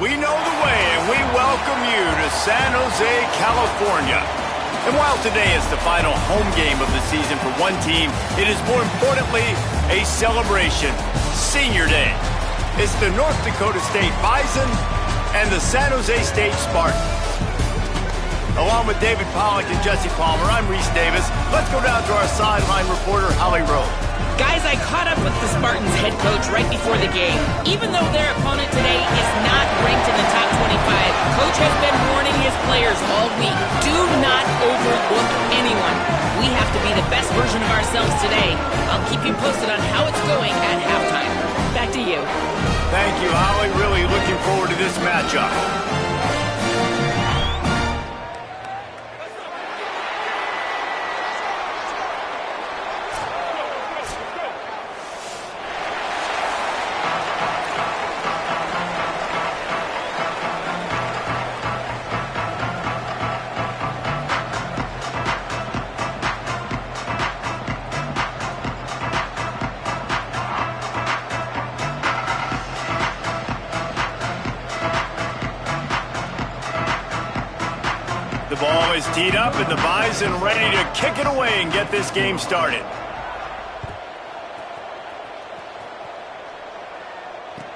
we know the way, and we welcome you to San Jose, California. And while today is the final home game of the season for one team, it is more importantly a celebration, Senior Day. It's the North Dakota State Bison and the San Jose State Spartans. Along with David Pollack and Jesse Palmer, I'm Reese Davis. Let's go down to our sideline reporter, Holly Rowe. Guys, I caught up with the Spartans head coach right before the game. Even though their opponent today is not ranked in the top 25, Coach has been warning his players all week. Do not overlook anyone. We have to be the best version of ourselves today. I'll keep you posted on how it's going at halftime. Back to you. Thank you, Holly. Really looking forward to this matchup. The ball is teed up, and the Bison ready to kick it away and get this game started.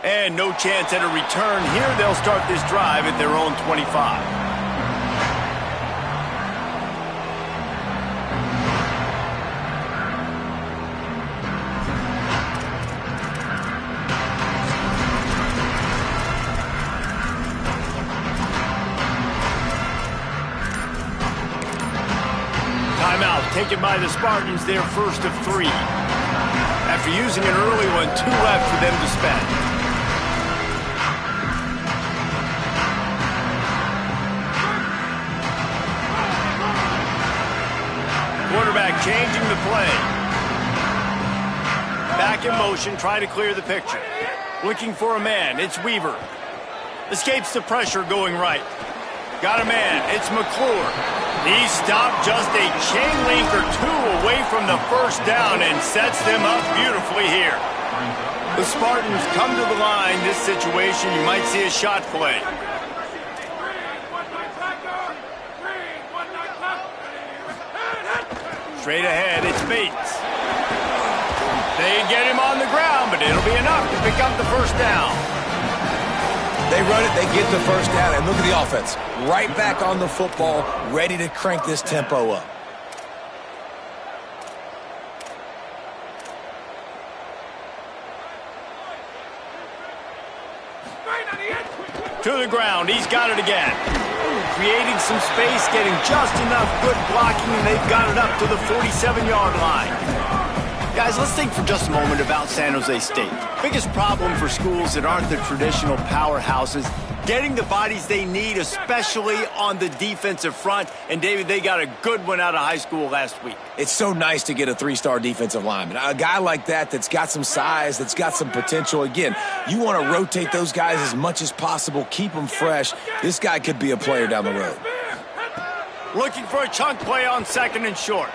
And no chance at a return here. They'll start this drive at their own 25. Timeout taken by the Spartans, their first of 3. After using an early one, 2 left for them to spend. Quarterback changing the play. Back in motion, trying to clear the picture. Looking for a man, it's Weaver. Escapes the pressure going right. Got a man, it's McClure. He stopped just a chain link or 2 away from the first down and sets them up beautifully here. The Spartans come to the line. This situation, you might see a shot play. Straight ahead, it's Bates. They get him on the ground, but it'll be enough to pick up the first down. They run it, they get the first down, and look at the offense. Right back on the football, ready to crank this tempo up. To the ground, he's got it again. Creating some space, getting just enough good blocking, and they've got it up to the 47-yard line. Guys, let's think for just a moment about San Jose State. Biggest problem for schools that aren't the traditional powerhouses, getting the bodies they need, especially on the defensive front. And, David, they got a good one out of high school last week. It's so nice to get a 3-star defensive lineman. A guy like that's got some size, that's got some potential. Again, you want to rotate those guys as much as possible, keep them fresh. This guy could be a player down the road. Looking for a chunk play on 2nd and short.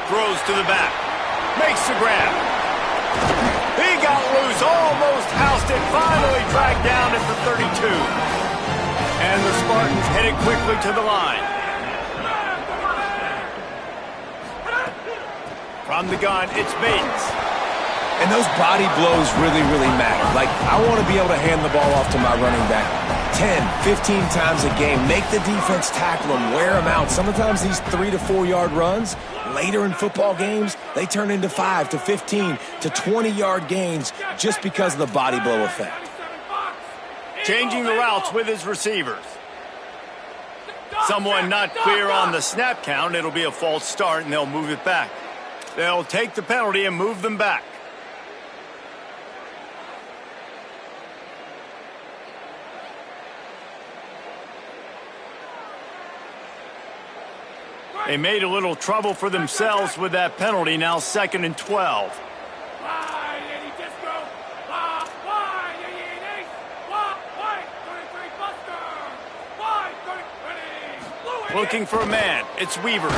Throws to the back. Makes the grab. He got loose, almost housed it, finally dragged down at the 32. And the Spartans headed quickly to the line. From the gun, it's Bates. And those body blows really, really matter. Like, I want to be able to hand the ball off to my running back 10, 15 times a game. Make the defense tackle them, wear them out. Sometimes these 3 to 4 yard runs, later in football games, they turn into 5 to 15 to 20-yard gains just because of the body blow effect. Changing the routes with his receivers. Someone not clear on the snap count. It'll be a false start, and they'll move it back. They'll take the penalty and move them back. They made a little trouble for themselves with that penalty. Now 2nd and 12. Looking for a man. It's Weaver.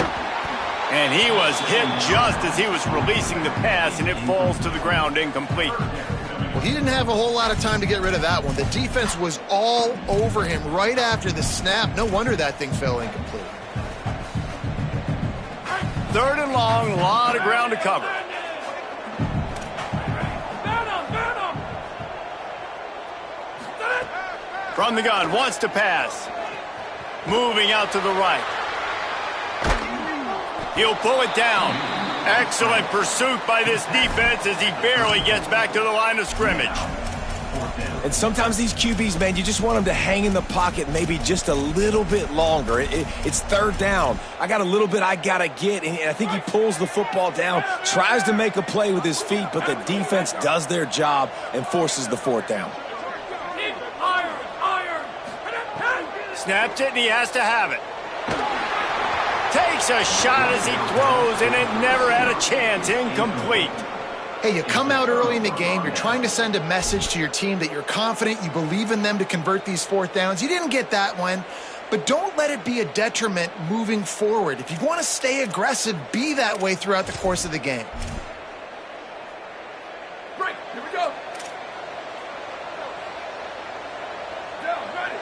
And he was hit just as he was releasing the pass, and it falls to the ground incomplete. Well, He didn't have a whole lot of time to get rid of that one. The defense was all over him right after the snap. No wonder that thing fell incomplete. 3rd and long, a lot of ground to cover. From the gun, wants to pass. Moving out to the right. He'll pull it down. Excellent pursuit by this defense as he barely gets back to the line of scrimmage. And sometimes these QBs, man, you just want them to hang in the pocket maybe just a little bit longer. It's 3rd down. I got a little bit I got to get, and I think he pulls the football down, tries to make a play with his feet, but the defense does their job and forces the 4th down. Snaps it, and he has to have it. Takes a shot as he throws, and it never had a chance. Incomplete. Hey, you come out early in the game, you're trying to send a message to your team that you're confident, you believe in them to convert these 4th downs. You didn't get that one, but don't let it be a detriment moving forward. If you want to stay aggressive, be that way throughout the course of the game. Right, here we go. Down, ready.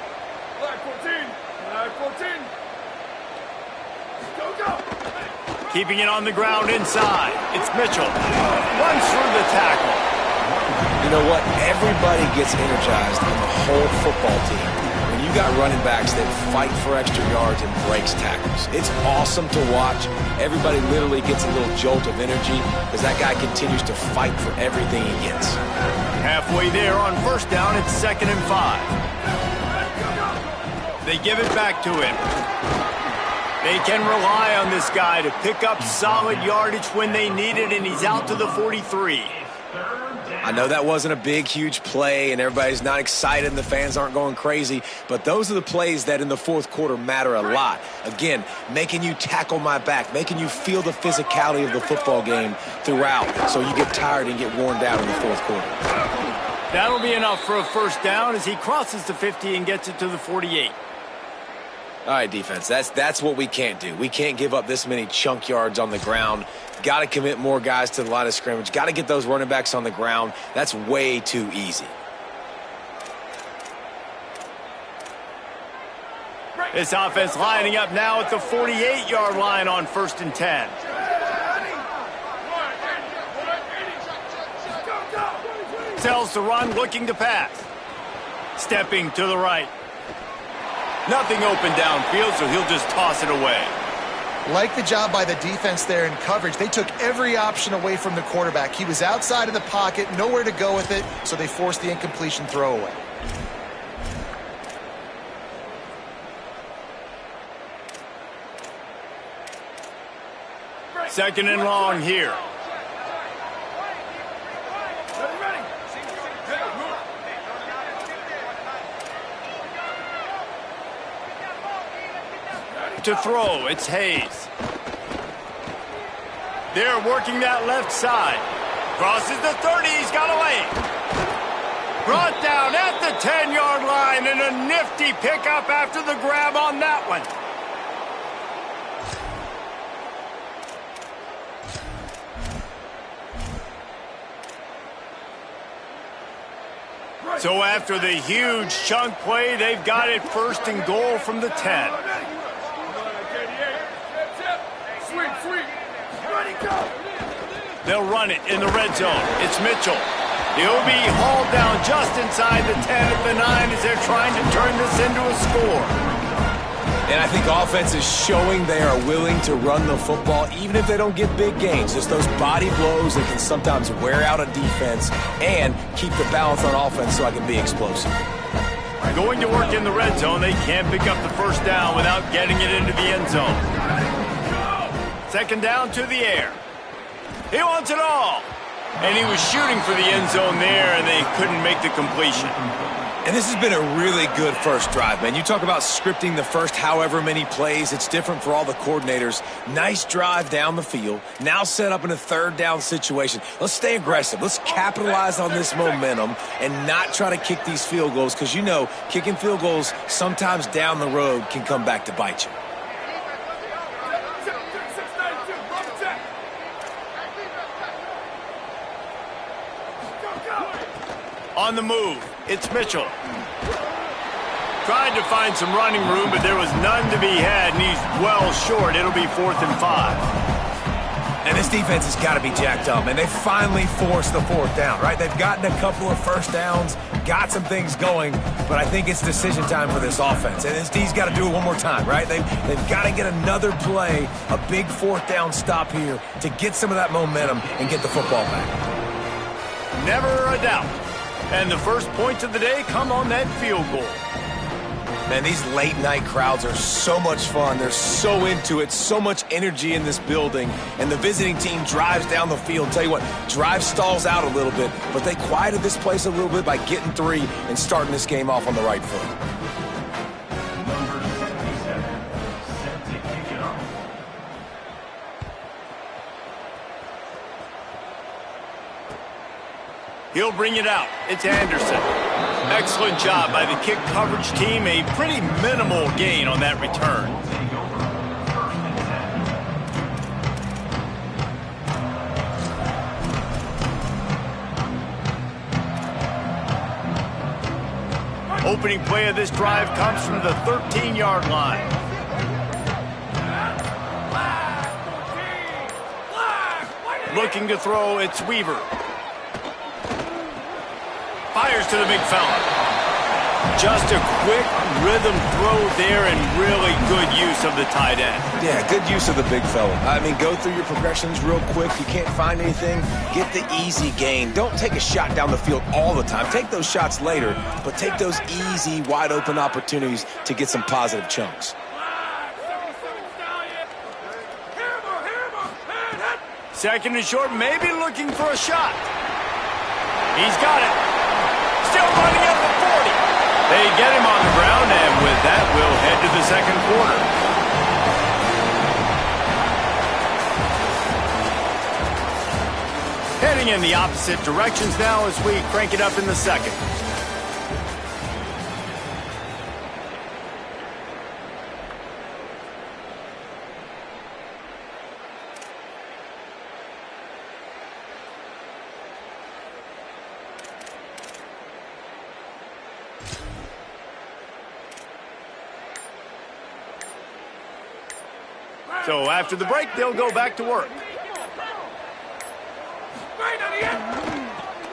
Flag 14, flag 14. Keeping it on the ground inside. It's Mitchell. Runs through the tackle. You know what? Everybody gets energized on the whole football team when you got running backs that fight for extra yards and breaks tackles. It's awesome to watch. Everybody literally gets a little jolt of energy as that guy continues to fight for everything he gets. Halfway there on 1st down, it's 2nd and 5. They give it back to him. They can rely on this guy to pick up solid yardage when they need it, and he's out to the 43. I know that wasn't a big, huge play, and everybody's not excited and the fans aren't going crazy, but those are the plays that in the 4th quarter matter a lot. Again, making you tackle my back, making you feel the physicality of the football game throughout so you get tired and get worn down in the 4th quarter. That'll be enough for a 1st down as he crosses the 50 and gets it to the 48. All right, defense, that's what we can't do. We can't give up this many chunk yards on the ground. Got to commit more guys to the line of scrimmage. Got to get those running backs on the ground. That's way too easy. This offense lining up now at the 48-yard line on 1st and 10. Tells the run, looking to pass. Stepping to the right. Nothing open downfield, so he'll just toss it away. Like the job by the defense there in coverage. They took every option away from the quarterback. He was outside of the pocket, nowhere to go with it, so they forced the incompletion throw away. Second and long here. To throw, it's Hayes. They're working that left side. Crosses the 30, he's got away. Brought down at the 10-yard line, and a nifty pickup after the grab on that one. So after the huge chunk play, they've got it 1st and goal from the 10. They'll run it in the red zone. It's Mitchell. He'll be hauled down just inside the 10 at the 9 as they're trying to turn this into a score. And I think offense is showing they are willing to run the football even if they don't get big gains. Just those body blows that can sometimes wear out a defense and keep the balance on offense so I can be explosive. Going to work in the red zone, they can't pick up the 1st down without getting it into the end zone. 2nd down to the air. He wants it all. And he was shooting for the end zone there, and they couldn't make the completion. And this has been a really good first drive, man. You talk about scripting the first however many plays. It's different for all the coordinators. Nice drive down the field. Now set up in a 3rd down situation. Let's stay aggressive. Let's capitalize on this momentum and not try to kick these field goals because, you know, kicking field goals sometimes down the road can come back to bite you. On the move, it's Mitchell. Tried to find some running room, but there was none to be had, and he's well short. It'll be 4th and 5. And this defense has got to be jacked up, and they finally forced the 4th down, right? They've gotten a couple of first downs, got some things going, but I think it's decision time for this offense. And this D's got to do it one more time, right? They've got to get another play, a big 4th down stop here to get some of that momentum and get the football back. Never a doubt. And the first points of the day come on that field goal. Man, these late-night crowds are so much fun. They're so into it, so much energy in this building. And the visiting team drives down the field. Tell you what, drive stalls out a little bit, but they quieted this place a little bit by getting 3 and starting this game off on the right foot. Number 77, set to kick it off. He'll bring it out. It's Anderson. Excellent job by the kick coverage team. A pretty minimal gain on that return. Opening play of this drive comes from the 13-yard line. Looking to throw, it's Weaver. Fires to the big fella. Just a quick rhythm throw there and really good use of the tight end. Yeah, good use of the big fella. I mean, go through your progressions real quick. You can't find anything, get the easy gain. Don't take a shot down the field all the time. Take those shots later, but take those easy, wide-open opportunities to get some positive chunks. Second and short, maybe looking for a shot. He's got it. Still running at the 40. They get him on the ground, and with that, we'll head to the second quarter. Heading in the opposite directions now as we crank it up in the second. So after the break, they'll go back to work.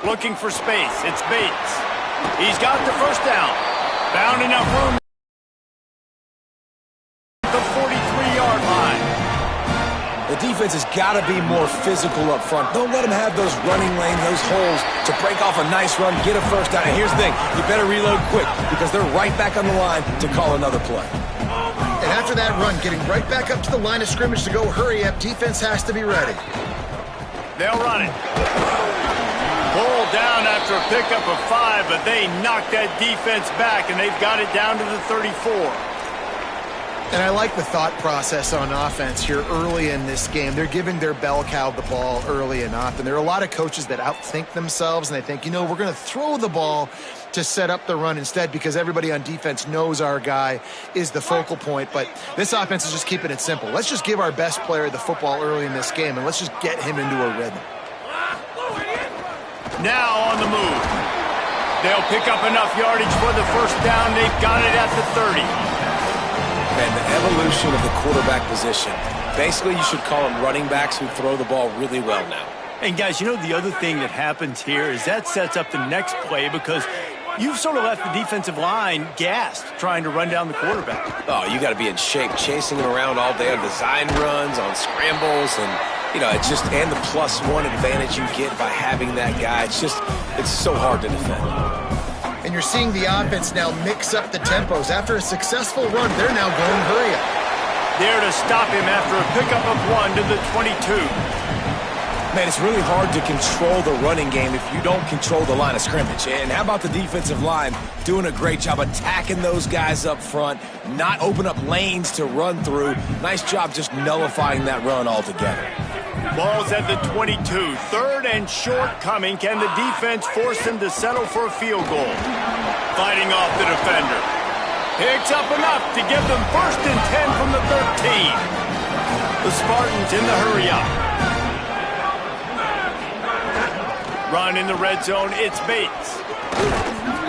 Looking for space. It's Bates. He's got the first down. Found enough room at the 43-yard line. The defense has got to be more physical up front. Don't let them have those running lanes, those holes to break off a nice run, get a first down. And here's the thing, you better reload quick because they're right back on the line to call another play. And after that run, getting right back up to the line of scrimmage to go hurry up, defense has to be ready. They'll run it. Pulled down after a pickup of 5, but they knocked that defense back, and they've got it down to the 34. And I like the thought process on offense here early in this game. They're giving their bell cow the ball early and often. There are a lot of coaches that outthink themselves, and they think, you know, we're going to throw the ball to set up the run instead because everybody on defense knows our guy is the focal point. But this offense is just keeping it simple. Let's just give our best player the football early in this game, and let's just get him into a rhythm. Now on the move. They'll pick up enough yardage for the first down. They've got it at the 30. And the evolution of the quarterback position. Basically, you should call them running backs who throw the ball really well now. And guys, you know the other thing that happens here is that sets up the next play because you've sort of left the defensive line gassed trying to run down the quarterback. Oh, you got to be in shape, chasing him around all day on design runs, on scrambles, and, you know, it's just, and the +1 advantage you get by having that guy. It's so hard to defend. And you're seeing the offense now mix up the tempos. After a successful run, they're now going hurry up. There to stop him after a pickup of 1 to the 22. Man, it's really hard to control the running game if you don't control the line of scrimmage. And how about the defensive line doing a great job attacking those guys up front, not open up lanes to run through. Nice job just nullifying that run altogether. Ball's at the 22. 3rd and short coming. Can the defense force them to settle for a field goal? Fighting off the defender. Picks up enough to give them 1st and 10 from the 13. The Spartans in the hurry up. Run in the red zone, it's Bates.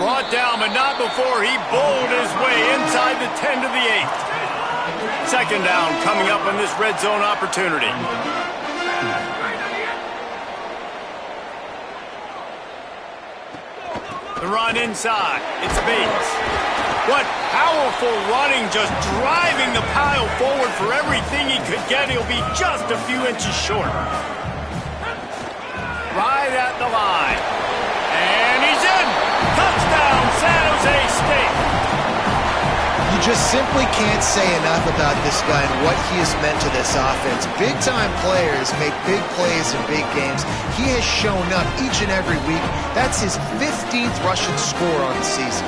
Brought down, but not before he bowled his way inside the 10 to the 8. Second down coming up in this red zone opportunity. The run inside. It's Bates. What powerful running, just driving the pile forward for everything he could get. He'll be just a few inches short. Right at the line. And he's in. Touchdown, San Jose State. You just simply can't say enough about this guy and what he has meant to this offense. Big-time players make big plays in big games. He has shown up each and every week. That's his 15th rushing score on the season.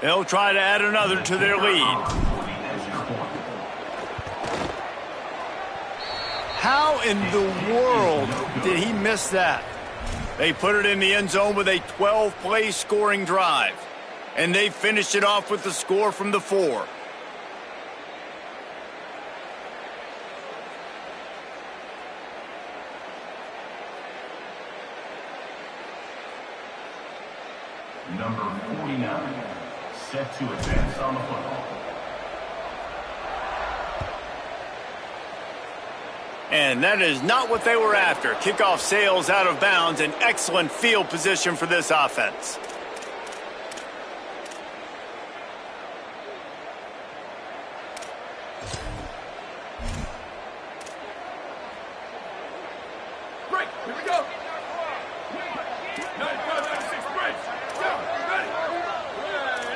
They'll try to add another to their lead. How in the world did he miss that? They put it in the end zone with a 12-play scoring drive. And they finished it off with the score from the 4. Number 49, set to advance on the football. And that is not what they were after. Kickoff sails out of bounds, an excellent field position for this offense. Break, here we go. 95, 96, break. Down, ready.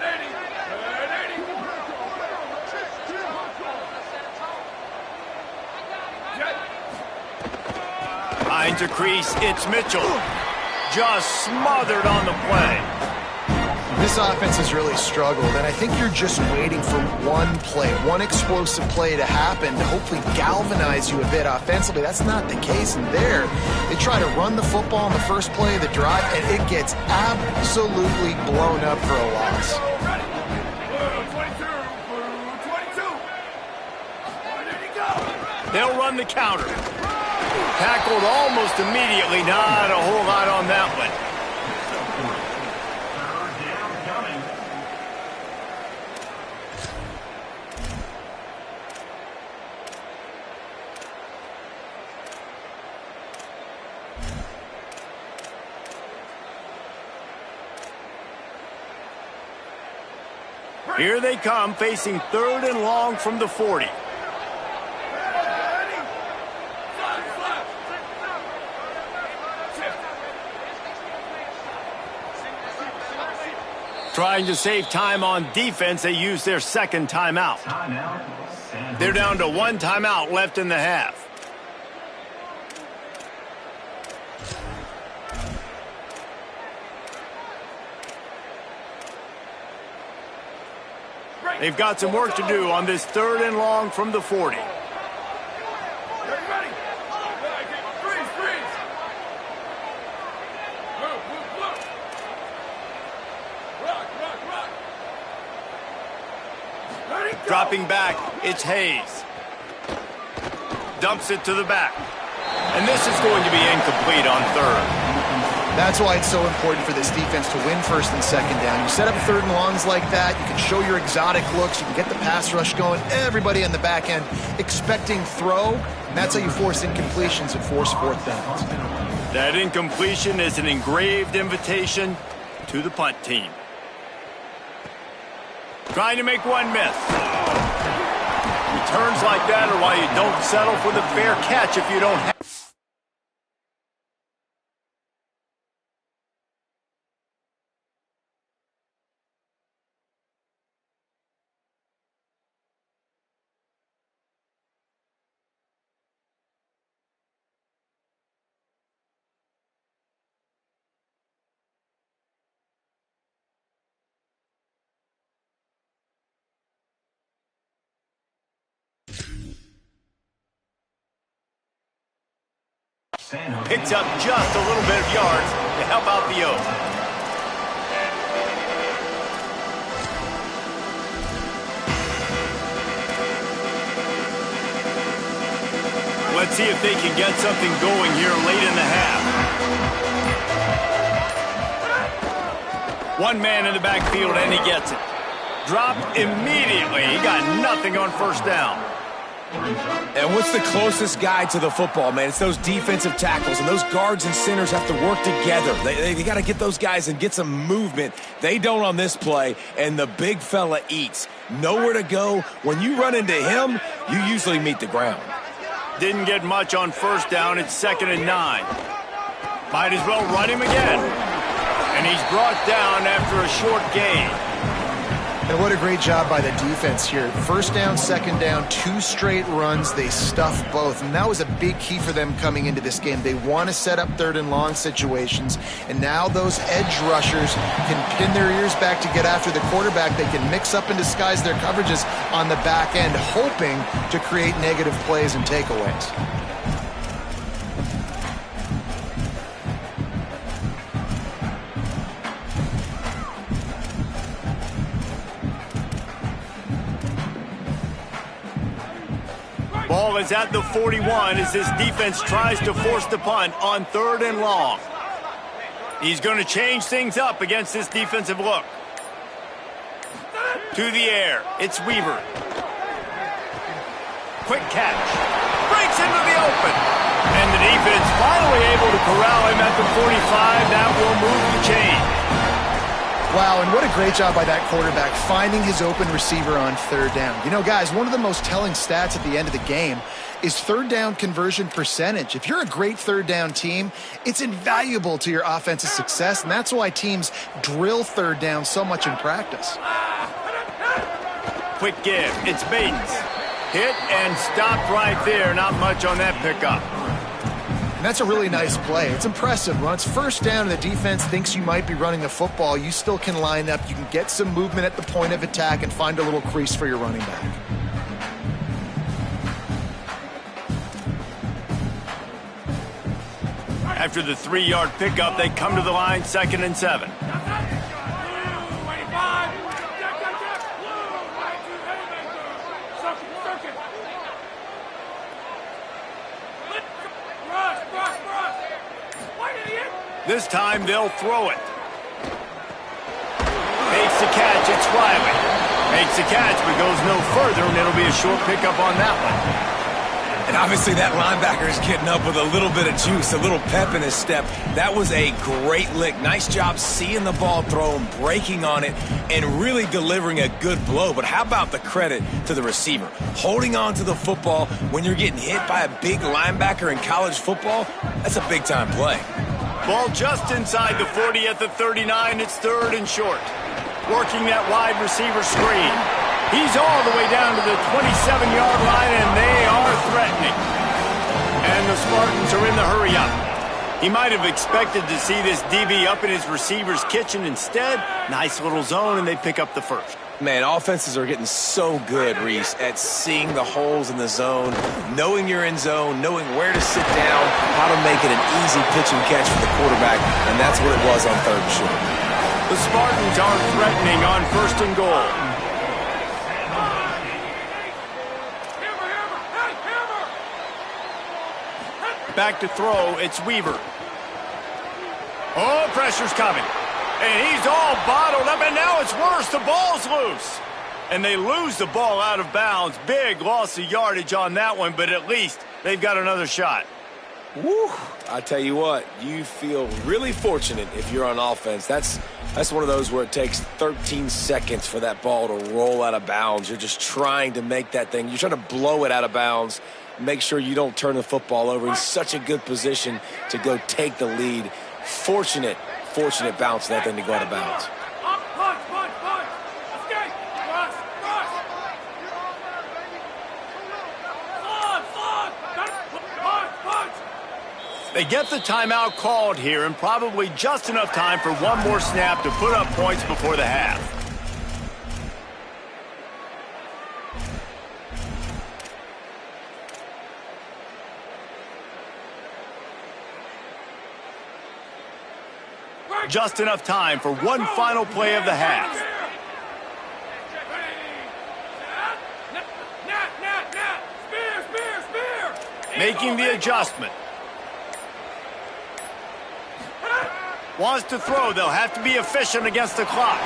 180. Finds a crease, it's Mitchell. Just smothered on the play. This offense has really struggled, and I think you're just waiting for one play, one explosive play to happen to hopefully galvanize you a bit offensively. That's not the case, and there they try to run the football on the first play of the drive, and it gets absolutely blown up for a loss. 22. They'll run the counter. Tackled almost immediately. Not a whole lot on that one. Third down coming. Here they come, facing 3rd and long from the 40. Trying to save time on defense, they use their second timeout. They're down to 1 timeout left in the half. They've got some work to do on this 3rd and long from the 40. Dropping back, it's Hayes. Dumps it to the back. And this is going to be incomplete on 3rd. That's why it's so important for this defense to win 1st and 2nd down. You set up 3rd and longs like that, you can show your exotic looks, you can get the pass rush going, everybody on the back end expecting throw, and that's how you force incompletions and force 4th downs. That incompletion is an engraved invitation to the punt team. Trying to make one miss. Returns like that are why you don't settle for the fair catch if you don't have Picks up just a little bit of yards to help out the O's. Let's see if they can get something going here late in the half. One man in the backfield, and he gets it. Dropped immediately. He got nothing on first down. And what's the closest guy to the football, man? It's those defensive tackles, and those guards and centers have to work together. They got to get those guys and get some movement. They don't on this play, and the big fella eats. Nowhere to go. When you run into him, you usually meet the ground. Didn't get much on first down. It's 2nd and 9. Might as well run him again. And he's brought down after a short gain. And what a great job by the defense here. First down, second down, 2 straight runs. They stuffed both. And that was a big key for them coming into this game. They want to set up 3rd and long situations. And now those edge rushers can pin their ears back to get after the quarterback. They can mix up and disguise their coverages on the back end, hoping to create negative plays and takeaways. Ball is at the 41 as this defense tries to force the punt on 3rd and long. He's going to change things up against this defensive look. To the air. It's Weaver. Quick catch. Breaks into the open. And the defense finally able to corral him at the 45. That will move the chain. Wow, and what a great job by that quarterback finding his open receiver on 3rd down. You know, guys, one of the most telling stats at the end of the game is 3rd down conversion percentage. If you're a great 3rd down team, it's invaluable to your offensive success, and that's why teams drill 3rd down so much in practice. Quick give. It's Bates. Hit and stopped right there. Not much on that pickup. And that's a really nice play. It's impressive. When it's first down and the defense thinks you might be running the football, you still can line up. You can get some movement at the point of attack and find a little crease for your running back. After the 3-yard pickup, they come to the line, 2nd and 7. This time they'll throw it. Makes the catch, it's Riley. Makes the catch, but goes no further, and it'll be a short pickup on that one. And obviously that linebacker is getting up with a little bit of juice, a little pep in his step. That was a great lick. Nice job seeing the ball thrown, breaking on it, and really delivering a good blow. But how about the credit to the receiver? Holding on to the football when you're getting hit by a big linebacker in college football, that's a big-time play. Ball just inside the 40 at the 39. It's 3rd and short. Working that wide receiver screen. He's all the way down to the 27-yard line, and they are threatening. And the Spartans are in the hurry-up. He might have expected to see this DB up in his receiver's kitchen. Instead, nice little zone, and they pick up the first. Man, offenses are getting so good, Reese, at seeing the holes in the zone, knowing you're in zone, knowing where to sit down, how to make it an easy pitch and catch for the quarterback, and that's what it was on 3rd and short. The Spartans are threatening on 1st and goal. Back to throw, it's Weaver. Oh, pressure's coming. And he's all bottled up, and now it's worse. The ball's loose. And they lose the ball out of bounds. Big loss of yardage on that one, but at least they've got another shot. Woo! I tell you what, you feel really fortunate if you're on offense. That's one of those where it takes 13 seconds for that ball to roll out of bounds. You're just trying to make that thing. You're trying to blow it out of bounds. Make sure you don't turn the football over. In such a good position to go take the lead. Fortunate bounce that thing to go out of bounds. They get the timeout called here, and probably just enough time for one more snap to put up points before the half. Just enough time for one final play of the half. Making the adjustment. Wants to throw. They'll have to be efficient against the clock.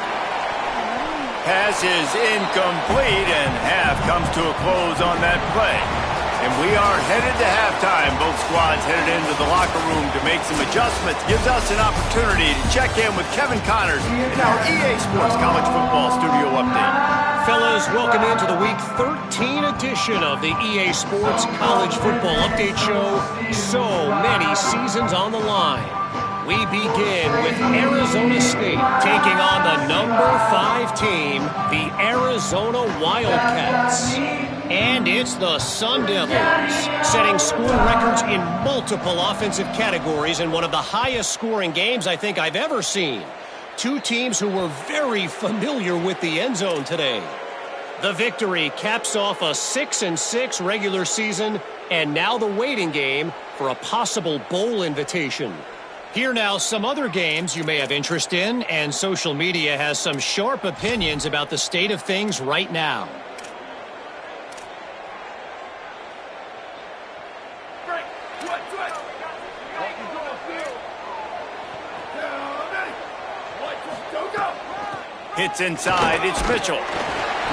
Pass is incomplete, and half comes to a close on that play. And we are headed to halftime. Both squads headed into the locker room to make some adjustments. Gives us an opportunity to check in with Kevin Connors in our EA Sports College Football Studio Update. Fellas, welcome into the Week 13 edition of the EA Sports College Football Update Show. So many seasons on the line. We begin with Arizona State taking on the number 5 team, the Arizona Wildcats. And it's the Sun Devils, setting school records in multiple offensive categories in one of the highest scoring games I think I've ever seen. Two teams who were very familiar with the end zone today. The victory caps off a 6-6 regular season, and now the waiting game for a possible bowl invitation. Here now, some other games you may have interest in, and social media has some sharp opinions about the state of things right now. Hits inside, it's Mitchell.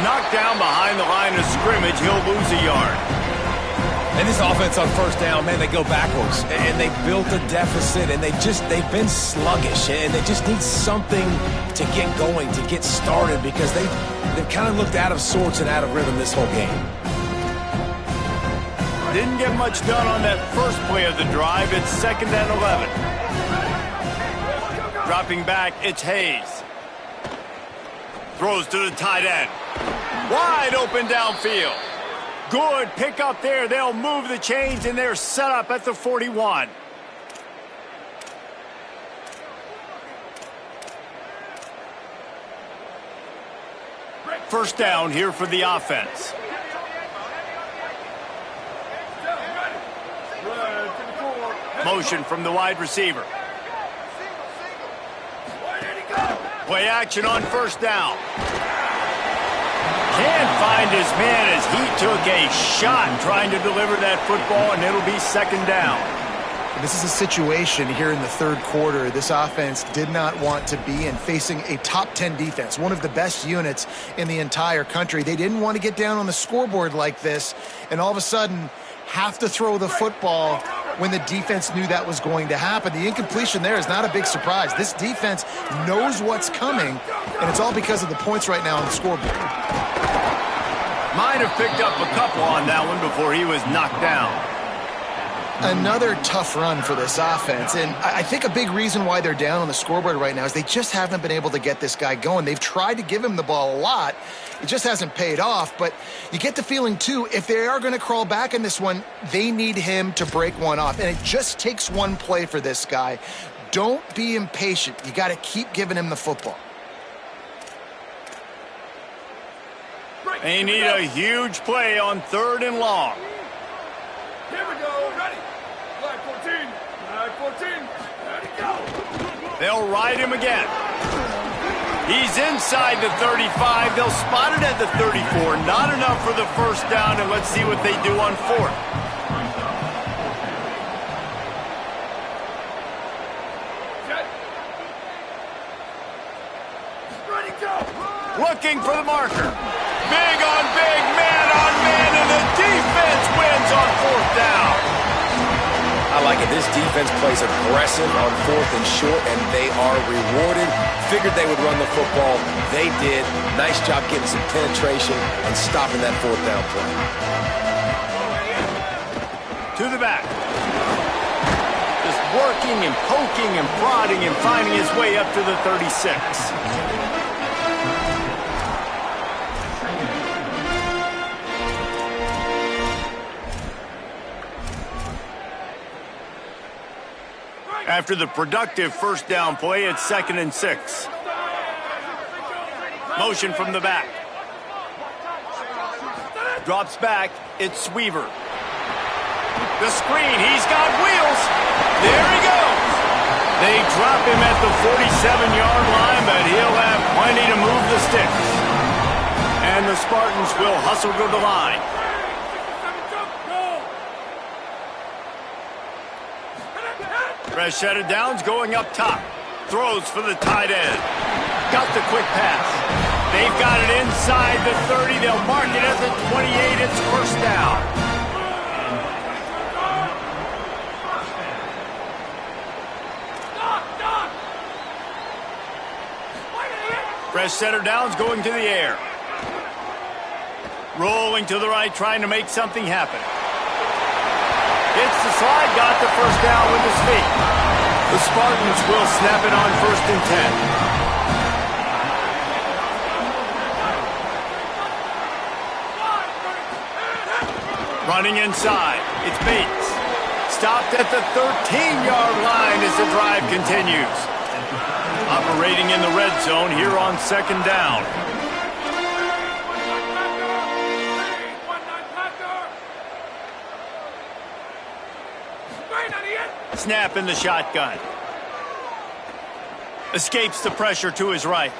Knocked down behind the line of scrimmage, he'll lose a yard. And this offense on first down, man, they go backwards. And they built a deficit, and they've been sluggish. And they just need something to get going, to get started, because they've kind of looked out of sorts and out of rhythm this whole game. Didn't get much done on that first play of the drive. It's 2nd and 11. Dropping back, it's Hayes. Throws to the tight end. Wide open downfield. Good pick up there. They'll move the chains, and they're set up at the 41. First down here for the offense. Motion from the wide receiver. Play action on first down. Can't find his man as he took a shot trying to deliver that football, and it'll be 2nd down. This is a situation here in the third quarter this offense did not want to be in, facing a top 10 defense, one of the best units in the entire country. They didn't want to get down on the scoreboard like this, and all of a sudden have to throw the football when the defense knew that was going to happen. The incompletion there is not a big surprise. This defense knows what's coming, and it's all because of the points right now on the scoreboard. Might have picked up a couple on that one before he was knocked down. Another tough run for this offense, and I think a big reason why they're down on the scoreboard right now is they just haven't been able to get this guy going. They've tried to give him the ball a lot. It just hasn't paid off, but you get the feeling, too, if they are going to crawl back in this one, they need him to break one off, and it just takes one play for this guy. Don't be impatient. You got to keep giving him the football. They need a huge play on 3rd and long. Here we go. Ready. Flag 14. Flag 14. Ready, go. They'll ride him again. He's inside the 35. They'll spot it at the 34. Not enough for the first down, and let's see what they do on 4th. Ready, go. Looking for the marker. Big on big, man on man, and the defense wins on 4th down. I like it. This defense plays aggressive on 4th and short, and they are rewarded. Figured they would run the football. They did. Nice job getting some penetration and stopping that 4th down play. To the back. Just working and poking and prodding and finding his way up to the 36. After the productive first down play, it's 2nd and 6. Motion from the back. Drops back, it's Sweaver. The screen, he's got wheels. There he goes. They drop him at the 47-yard line, but he'll have plenty to move the sticks. And the Spartans will hustle to the line. Fresh set of downs going up top. Throws for the tight end. Got the quick pass. They've got it inside the 30. They'll mark it at the 28. It's first down. Fresh set of downs going to the air. Rolling to the right, trying to make something happen. It's the slide, got the first down with his feet. The Spartans will snap it on 1st and 10. Running inside, it's Bates. Stopped at the 13-yard line as the drive continues. Operating in the red zone here on 2nd down. Snap in the shotgun. Escapes the pressure to his right.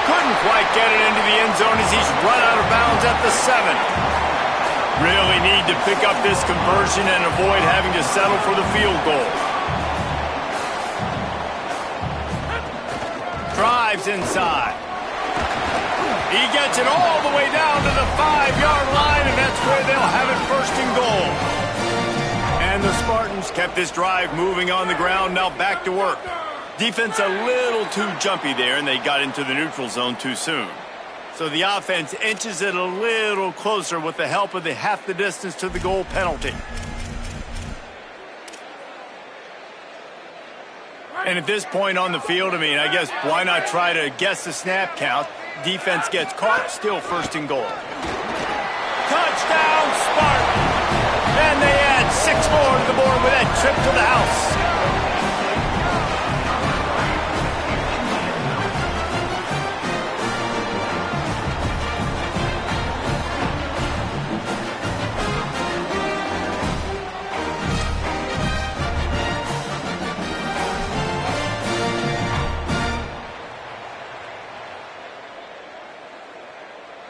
Couldn't quite get it into the end zone as he's run out of bounds at the 7. Really need to pick up this conversion and avoid having to settle for the field goal. Drives inside. He gets it all the way down to the 5-yard line, and that's where they'll have it 1st and goal. And the Spartans kept this drive moving on the ground, now back to work. Defense a little too jumpy there, and they got into the neutral zone too soon. So the offense inches it a little closer with the help of the half the distance to the goal penalty. And at this point on the field, I mean, I guess why not try to guess the snap count? Defense gets caught, still 1st and goal. Touchdown, Spartans! And they add 6 more to the board with that trip to the house.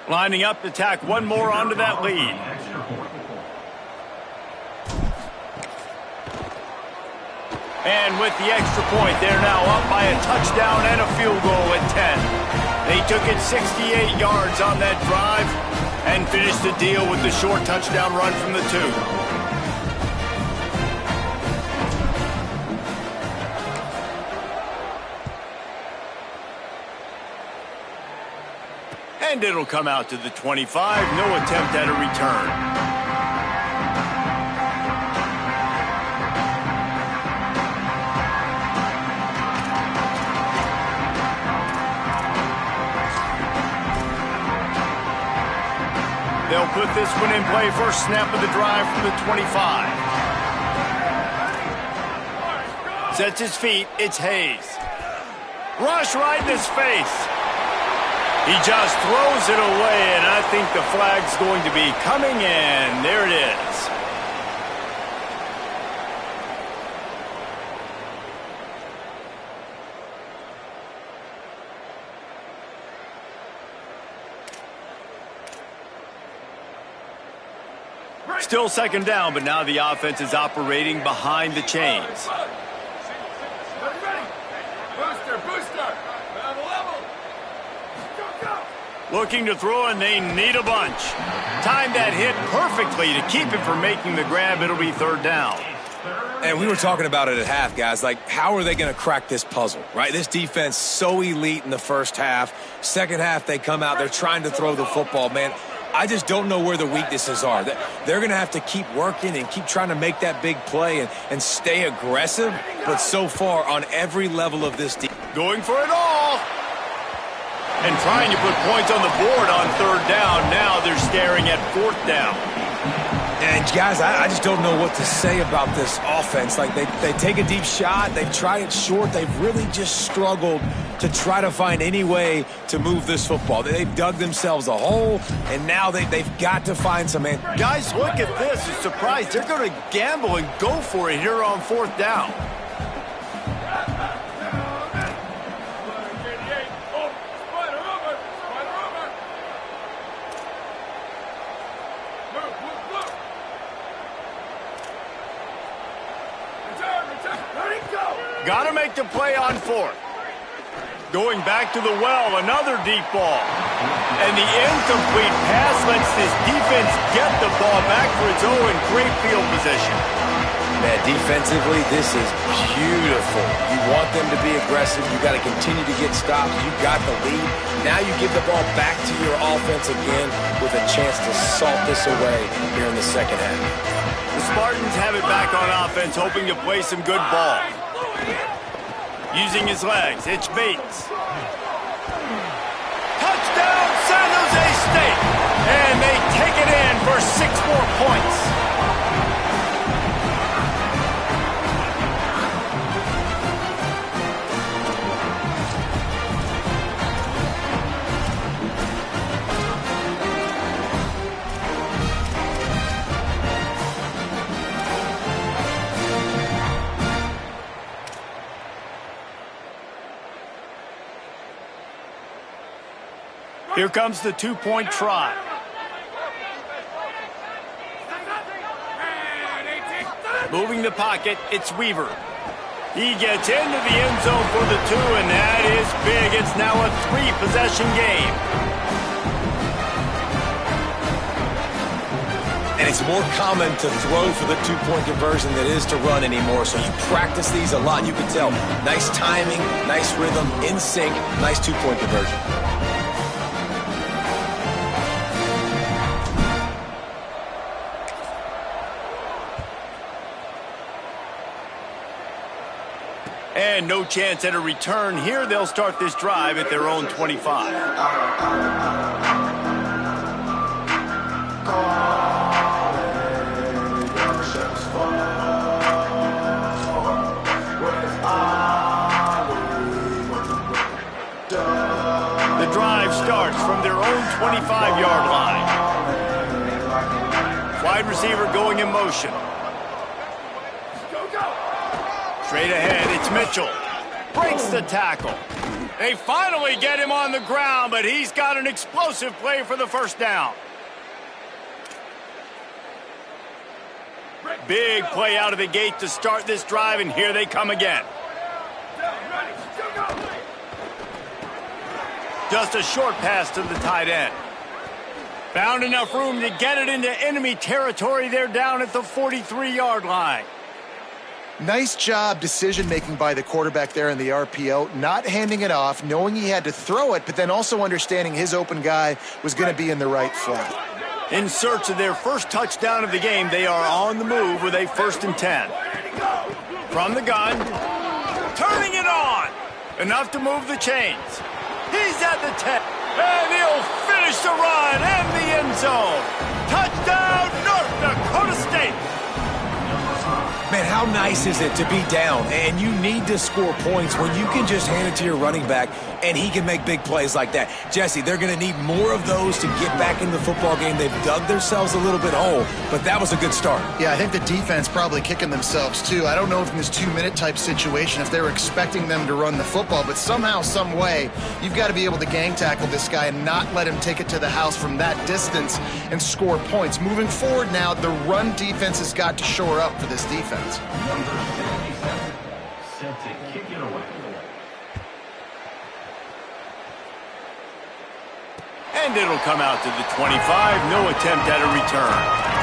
Lining up to tack one more onto that lead. And with the extra point, they're now up by a touchdown and a field goal at 10. They took it 68 yards on that drive and finished the deal with the short touchdown run from the 2. And it'll come out to the 25. No attempt at a return. They'll put this one in play. First snap of the drive from the 25. Sets his feet. It's Hayes. Rush right in his face. He just throws it away, and I think the flag's going to be coming in. There it is. Still 2nd down, but now the offense is operating behind the chains. Looking to throw, and they need a bunch. Timed that hit perfectly to keep him from making the grab. It'll be 3rd down. And we were talking about it at half, guys. Like, how are they going to crack this puzzle, right? This defense so elite in the first half. Second half, they come out. They're trying to throw the football, man. I just don't know where the weaknesses are. They're going to have to keep working and keep trying to make that big play and stay aggressive. But so far, on every level of this defense, going for it all. And trying to put points on the board on 3rd down. Now they're staring at 4th down. And, guys, I just don't know what to say about this offense. Like, they take a deep shot. They try it short. They've really just struggled to try to find any way to move this football. They've dug themselves a hole, and now they've got to find some answers. Guys, look at this. I'm surprised. They're going to gamble and go for it here on 4th down. Got to make the play on fourth. Going back to the well, another deep ball. And the incomplete pass lets this defense get the ball back for its own in great field position. Man, defensively, this is beautiful. You want them to be aggressive. You got to continue to get stops. You got the lead. Now you give the ball back to your offense again with a chance to salt this away here in the second half. The Spartans have it back on offense, hoping to play some good ball. Using his legs, it's Bates. Touchdown, San Jose State! And they take it in for 6 more points. Here comes the 2-point try. Moving the pocket, it's Weaver. He gets into the end zone for the 2, and that is big. It's now a 3-possession game. And it's more common to throw for the 2-point conversion than it is to run anymore. So you practice these a lot. You can tell. Nice timing, nice rhythm, in sync, nice 2-point conversion. And no chance at a return here. They'll start this drive at their own 25. The drive starts from their own 25-yard line. Wide receiver going in motion. Straight ahead, it's Mitchell. Breaks the tackle. They finally get him on the ground, but he's got an explosive play for the first down. Big play out of the gate to start this drive, and here they come again. Just a short pass to the tight end. Found enough room to get it into enemy territory. They're down at the 43-yard line. Nice job decision-making by the quarterback there in the RPO, not handing it off, knowing he had to throw it, but then also understanding his open guy was going to be in the right flat. In search of their first touchdown of the game, they are on the move with a 1st and 10. From the gun, turning it on. Enough to move the chains. He's at the 10, and he'll finish the run and the end zone. Touchdown, North Dakota State. Man, how nice is it to be down and you need to score points when you can just hand it to your running back and he can make big plays like that? Jesse, they're going to need more of those to get back in the football game. They've dug themselves a little bit whole, but that was a good start. Yeah, I think the defense probably kicking themselves too. I don't know if in this 2-minute type situation if they were expecting them to run the football, but somehow, some way, you've got to be able to gang tackle this guy and not let him take it to the house from that distance and score points. Moving forward now, the run defense has got to shore up for this defense. Number 77, set to kick it away. And it'll come out to the 25. No attempt at a return.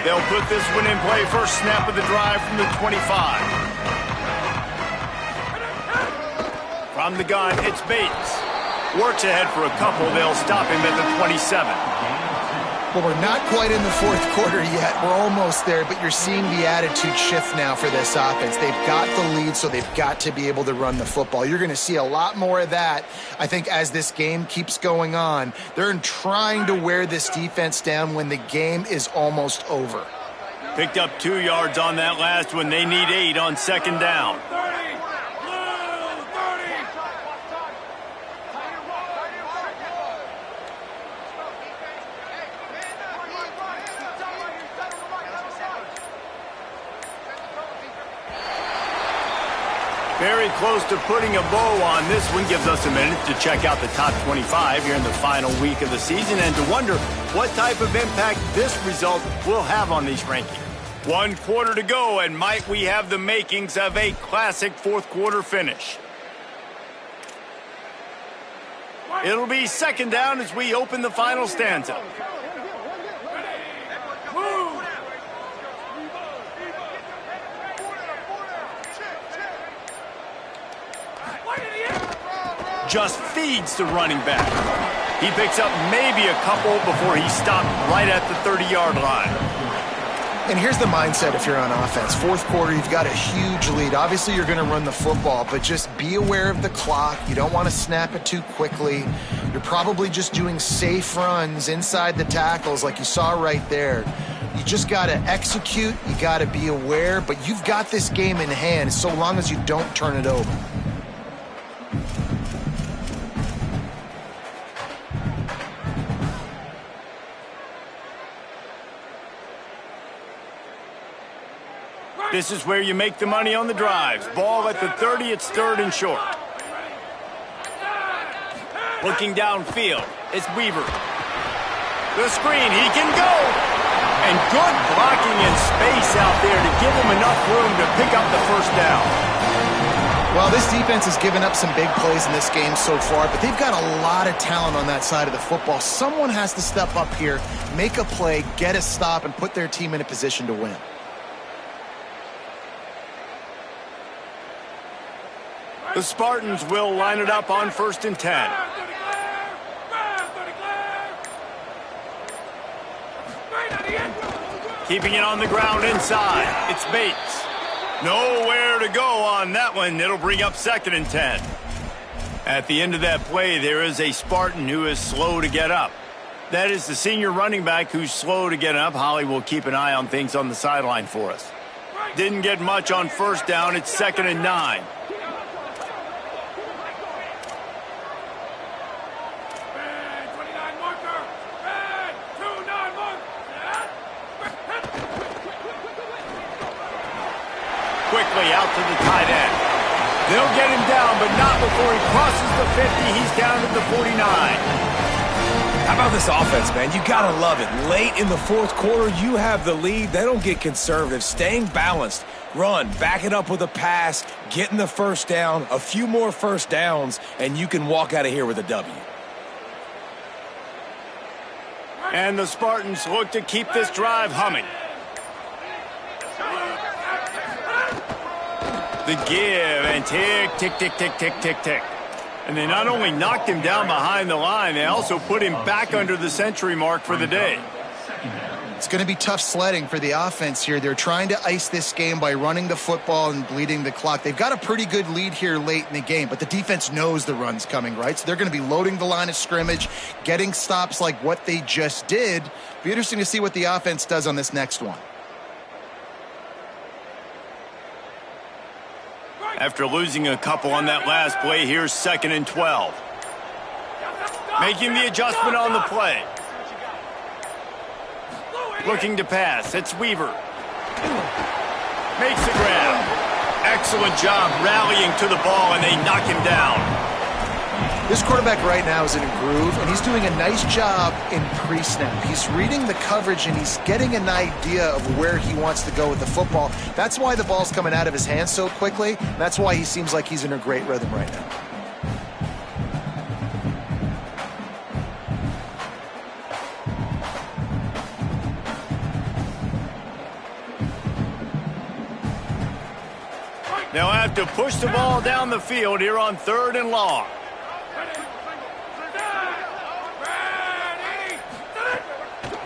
They'll put this one in play. First snap of the drive from the 25. From the gun, it's Bates. Works ahead for a couple. They'll stop him at the 27. Well, we're not quite in the fourth quarter yet. We're almost there, but you're seeing the attitude shift now for this offense. They've got the lead, so they've got to be able to run the football. You're going to see a lot more of that, I think, as this game keeps going on. They're trying to wear this defense down when the game is almost over. Picked up 2 yards on that last one. They need 8 on second down. Very close to putting a bow on this one. Gives us a minute to check out the top 25 here in the final week of the season and to wonder what type of impact this result will have on these rankings. 1 quarter to go, and might we have the makings of a classic fourth quarter finish. It'll be second down as we open the final stanza. Just feeds the running back. He picks up maybe a couple before he stopped right at the 30-yard line. And here's the mindset if you're on offense. Fourth quarter, you've got a huge lead. Obviously, you're going to run the football, but just be aware of the clock. You don't want to snap it too quickly. You're probably just doing safe runs inside the tackles like you saw right there. You just got to execute. You got to be aware, but you've got this game in hand so long as you don't turn it over. This is where you make the money on the drives. Ball at the 30, it's third and short. Looking downfield, it's Weaver. The screen, he can go! And good blocking in space out there to give him enough room to pick up the first down. Well, this defense has given up some big plays in this game so far, but they've got a lot of talent on that side of the football. Someone has to step up here, make a play, get a stop, and put their team in a position to win. The Spartans will line it up on 1st and 10. Keeping it on the ground inside. It's Bates. Nowhere to go on that one. It'll bring up 2nd and 10. At the end of that play, there is a Spartan who is slow to get up. That is the senior running back who's slow to get up. Holly will keep an eye on things on the sideline for us. Didn't get much on 1st down. It's 2nd and 9. Quickly out to the tight end. They'll get him down, but not before he crosses the 50. He's down at the 49. How about this offense, man? You got to love it. Late in the fourth quarter, you have the lead. They don't get conservative. Staying balanced. Run, back it up with a pass, getting the first down, a few more first downs, and you can walk out of here with a W. And the Spartans look to keep this drive humming. The give and tick, tick, tick, tick, tick, tick, tick. And they not only knocked him down behind the line, they also put him back under the century mark for the day. It's going to be tough sledding for the offense here. They're trying to ice this game by running the football and bleeding the clock. They've got a pretty good lead here late in the game, but the defense knows the run's coming, right? So they're going to be loading the line of scrimmage, getting stops like what they just did. Be interesting to see what the offense does on this next one. After losing a couple on that last play, here's 2nd and 12. Making the adjustment on the play. Looking to pass. It's Weaver. Makes the grab. Excellent job rallying to the ball, and they knock him down. This quarterback right now is in a groove, and he's doing a nice job in pre-snap. He's reading the coverage, and he's getting an idea of where he wants to go with the football. That's why the ball's coming out of his hands so quickly. That's why he seems like he's in a great rhythm right now. They'll have to push the ball down the field here on 3rd and long.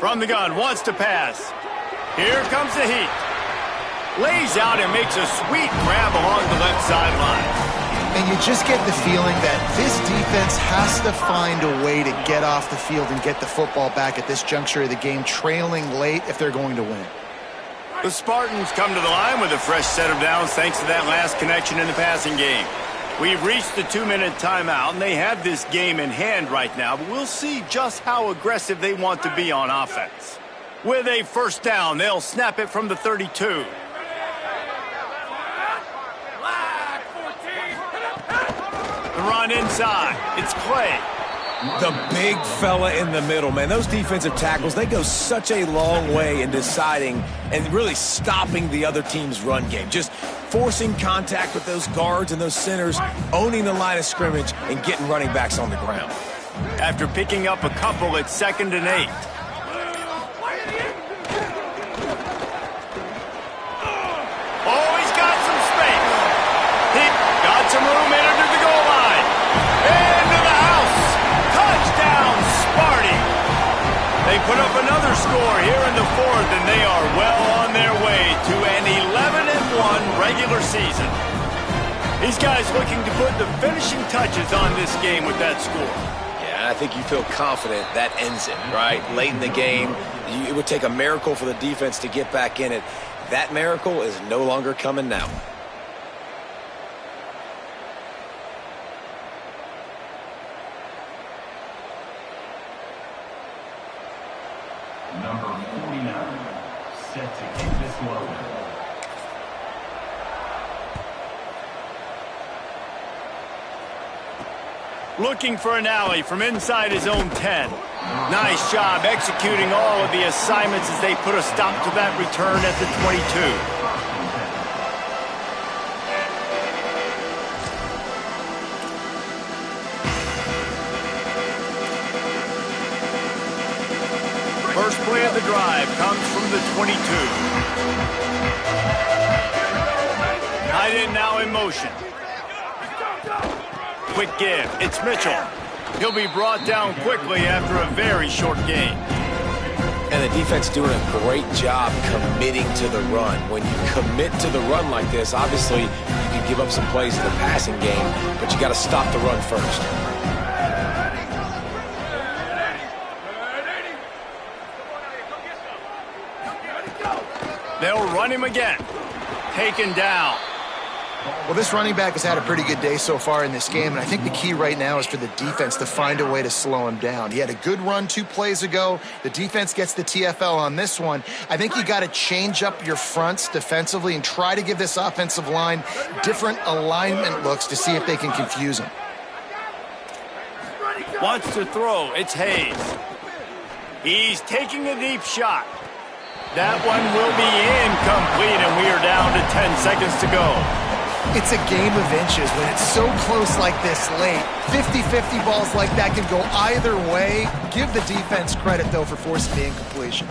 From the gun, wants to pass. Here comes the heat. Lays out and makes a sweet grab along the left sideline. And you just get the feeling that this defense has to find a way to get off the field and get the football back at this juncture of the game, trailing late if they're going to win. The Spartans come to the line with a fresh set of downs thanks to that last connection in the passing game. We've reached the 2-minute timeout, and they have this game in hand right now, but we'll see just how aggressive they want to be on offense. With a first down, they'll snap it from the 32. run inside. It's Clay. The big fella in the middle, man. Those defensive tackles, they go such a long way in deciding and really stopping the other team's run game. Just forcing contact with those guards and those centers, owning the line of scrimmage, and getting running backs on the ground. After picking up a couple, it's 2nd and 8. Oh, he's got some space. He got some room in under the goal line. Into the house. Touchdown, Sparty. They put up another score here in the 4th, and they are well on their way to an 11-1 regular season. These guys looking to put the finishing touches on this game with that score. Yeah, I think you feel confident that ends it, right? Late in the game, it would take a miracle for the defense to get back in it. That miracle is no longer coming now. Number 49, set to kick this one. Looking for an alley from inside his own 10. Nice job executing all of the assignments as they put a stop to that return at the 22. First play of the drive comes from the 22. Tight end now in motion. Quick give. It's Mitchell. He'll be brought down quickly after a very short game. And the defense doing a great job committing to the run. When you commit to the run like this, obviously you can give up some plays in the passing game, but you got to stop the run first. They'll run him again. Taken down. Well, this running back has had a pretty good day so far in this game, and I think the key right now is for the defense to find a way to slow him down. He had a good run 2 plays ago. The defense gets the TFL on this one. I think you got to change up your fronts defensively and try to give this offensive line different alignment looks to see if they can confuse him. Wants to throw. It's Hayes. He's taking a deep shot. That one will be incomplete, and we are down to 10 seconds to go. It's a game of inches when it's so close like this late. 50-50 balls like that can go either way. Give the defense credit, though, for forcing the incompletion.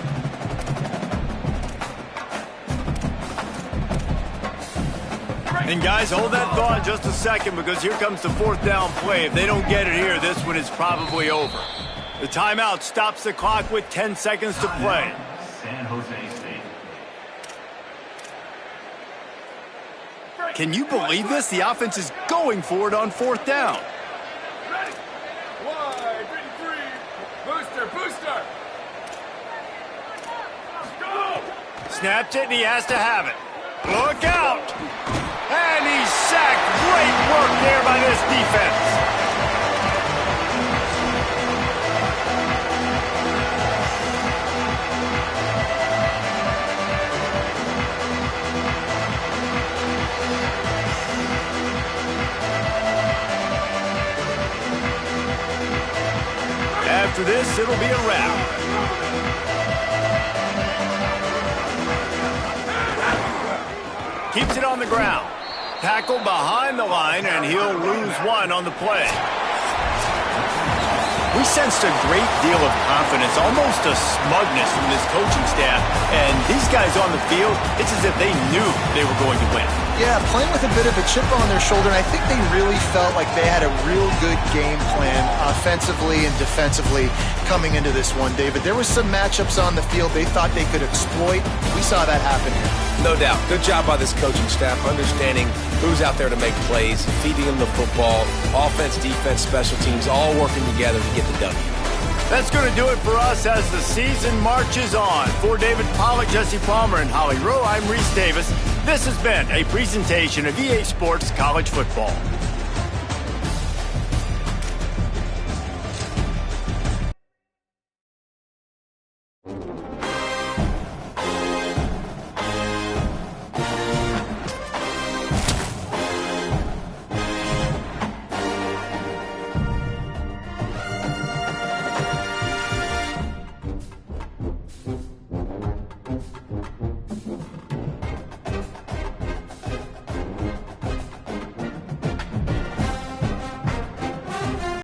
And guys, hold that thought just a second, because here comes the 4th down play. If they don't get it here, this one is probably over. The timeout stops the clock with 10 seconds to play. San Jose State. Can you believe this? The offense is going for it on 4th down. Ready. Wide, 53. Booster, booster. Go. Snapped it, and he has to have it. Look out. And he's sacked. Great work there by this defense. After this, it'll be a wrap. Keeps it on the ground. Tackled behind the line, and he'll lose one on the play. We sensed a great deal of confidence, almost a smugness from this coaching staff. And these guys on the field, it's as if they knew they were going to win. Yeah, playing with a bit of a chip on their shoulder, and I think they really felt like they had a real good game plan offensively and defensively coming into this one, David. There were some matchups on the field they thought they could exploit. We saw that happen here. No doubt. Good job by this coaching staff, understanding who's out there to make plays, feeding them the football, offense, defense, special teams, all working together to get the W. That's going to do it for us as the season marches on. For David Pollack, Jesse Palmer, and Holly Rowe, I'm Reese Davis. This has been a presentation of EA Sports College Football. Celtic.